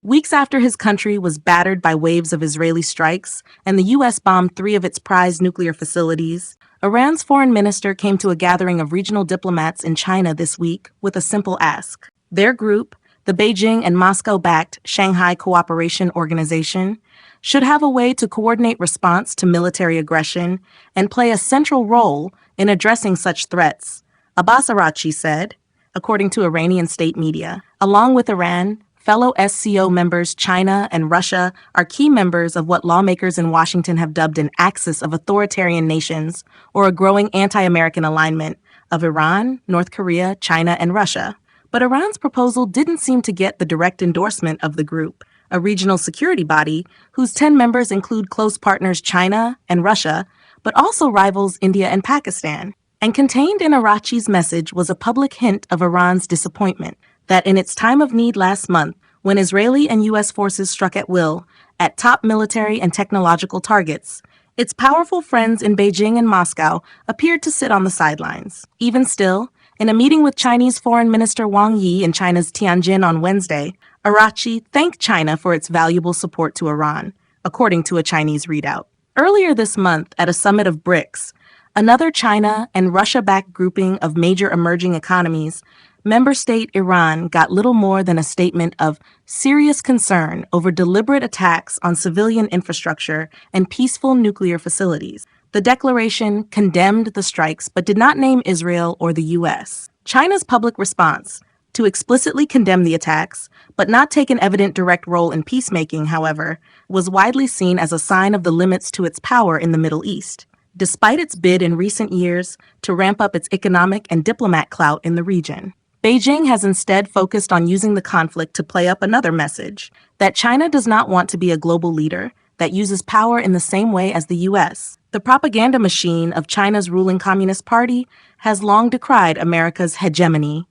Weeks after his country was battered by waves of Israeli strikes and the U.S. bombed three of its prized nuclear facilities, Iran's foreign minister came to a gathering of regional diplomats in China this week with a simple ask. Their group, the Beijing and Moscow-backed Shanghai Cooperation Organization, should have a way to coordinate response to military aggression and play a central role in addressing such threats, Abbas Araghchi said, according to Iranian state media. Along with Iran, fellow SCO members China and Russia are key members of what lawmakers in Washington have dubbed an axis of authoritarian nations, or a growing anti-American alignment of Iran, North Korea, China, and Russia. But Iran's proposal didn't seem to get the direct endorsement of the group, a regional security body whose 10 members include close partners China and Russia, but also rivals India and Pakistan. And contained in Araghchi's message was a public hint of Iran's disappointment that in its time of need last month, when Israeli and U.S. forces struck at will at top military and technological targets, its powerful friends in Beijing and Moscow appeared to sit on the sidelines. Even still, in a meeting with Chinese Foreign Minister Wang Yi in China's Tianjin on Wednesday, Araghchi thanked China for its valuable support to Iran, according to a Chinese readout. Earlier this month, at a summit of BRICS, another China and Russia-backed grouping of major emerging economies, member state Iran got little more than a statement of serious concern over deliberate attacks on civilian infrastructure and peaceful nuclear facilities. The declaration condemned the strikes but did not name Israel or the U.S. China's public response, to explicitly condemn the attacks, but not take an evident direct role in peacemaking, however, was widely seen as a sign of the limits to its power in the Middle East, despite its bid in recent years to ramp up its economic and diplomat clout in the region. Beijing has instead focused on using the conflict to play up another message, that China does not want to be a global leader that uses power in the same way as the U.S. The propaganda machine of China's ruling Communist Party has long decried America's hegemony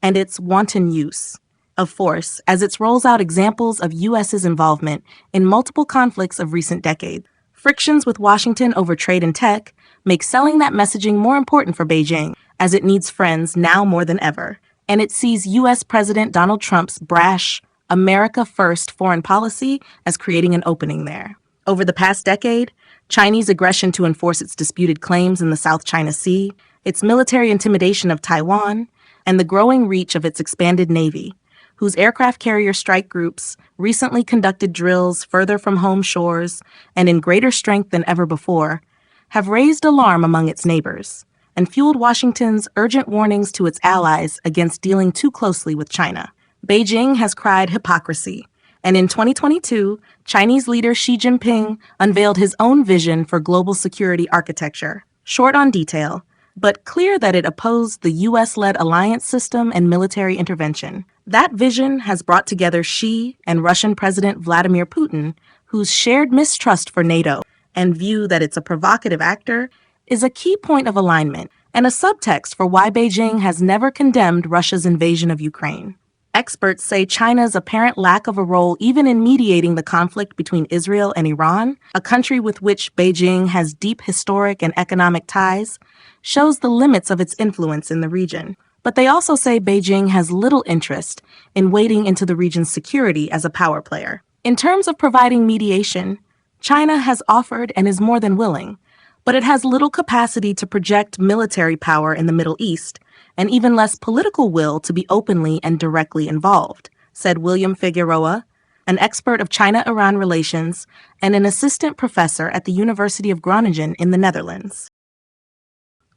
and its wanton use of force as it rolls out examples of U.S.'s involvement in multiple conflicts of recent decades. Frictions with Washington over trade and tech make selling that messaging more important for Beijing, as it needs friends now more than ever. And it sees U.S. President Donald Trump's brash, America First foreign policy as creating an opening there. Over the past decade, Chinese aggression to enforce its disputed claims in the South China Sea, its military intimidation of Taiwan, and the growing reach of its expanded Navy, whose aircraft carrier strike groups recently conducted drills further from home shores and in greater strength than ever before, have raised alarm among its neighbors and fueled Washington's urgent warnings to its allies against dealing too closely with China. Beijing has cried hypocrisy, and in 2022, Chinese leader Xi Jinping unveiled his own vision for global security architecture, short on detail, but clear that it opposed the U.S.-led alliance system and military intervention. That vision has brought together Xi and Russian President Vladimir Putin, whose shared mistrust for NATO and view that it's a provocative actor is a key point of alignment and a subtext for why Beijing has never condemned Russia's invasion of Ukraine. Experts say China's apparent lack of a role even in mediating the conflict between Israel and Iran, a country with which Beijing has deep historic and economic ties, shows the limits of its influence in the region. But they also say Beijing has little interest in wading into the region's security as a power player. In terms of providing mediation, China has offered and is more than willing, but it has little capacity to project military power in the Middle East, and even less political will to be openly and directly involved, said William Figueroa, an expert of China-Iran relations and an assistant professor at the University of Groningen in the Netherlands.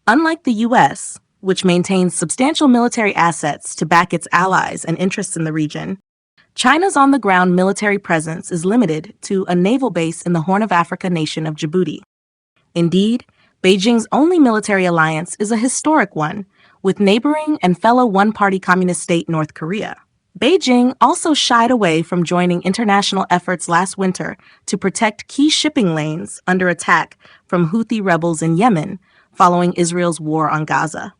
Unlike the U.S., which maintains substantial military assets to back its allies and interests in the region, China's on-the-ground military presence is limited to a naval base in the Horn of Africa nation of Djibouti. Indeed, Beijing's only military alliance is a historic one with neighboring and fellow one-party communist state North Korea. Beijing also shied away from joining international efforts last winter to protect key shipping lanes under attack from Houthi rebels in Yemen following Israel's war on Gaza.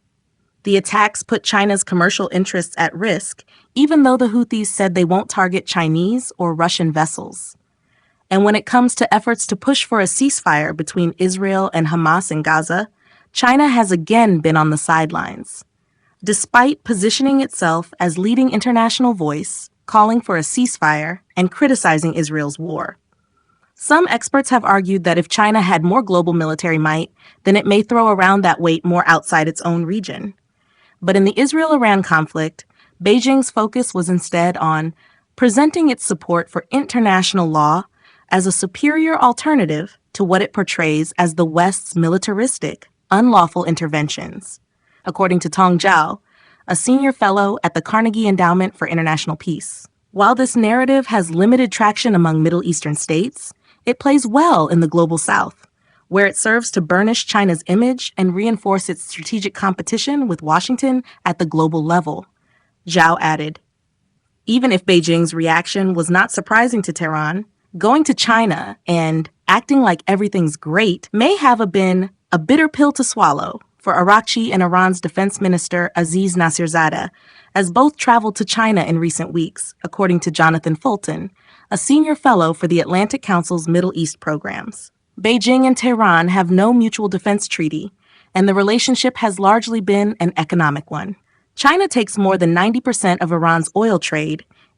The attacks put China's commercial interests at risk, even though the Houthis said they won't target Chinese or Russian vessels. And when it comes to efforts to push for a ceasefire between Israel and Hamas in Gaza, China has again been on the sidelines. Despite positioning itself as leading international voice, calling for a ceasefire and criticizing Israel's war. Some experts have argued that if China had more global military might, then it may throw around that weight more outside its own region. But in the Israel-Iran conflict, Beijing's focus was instead on presenting its support for international law as a superior alternative to what it portrays as the West's militaristic, unlawful interventions. According to Tong Zhao, a senior fellow at the Carnegie Endowment for International Peace. While this narrative has limited traction among Middle Eastern states, it plays well in the global South, where it serves to burnish China's image and reinforce its strategic competition with Washington at the global level. Zhao added, even if Beijing's reaction was not surprising to Tehran, going to China and acting like everything's great may have been a bitter pill to swallow for Araghchi and Iran's defense minister Aziz Nasirzadeh, as both traveled to China in recent weeks, according to Jonathan Fulton, a senior fellow for the Atlantic Council's Middle East programs. Beijing and Tehran have no mutual defense treaty, and the relationship has largely been an economic one. China takes more than 90% of Iran's oil trade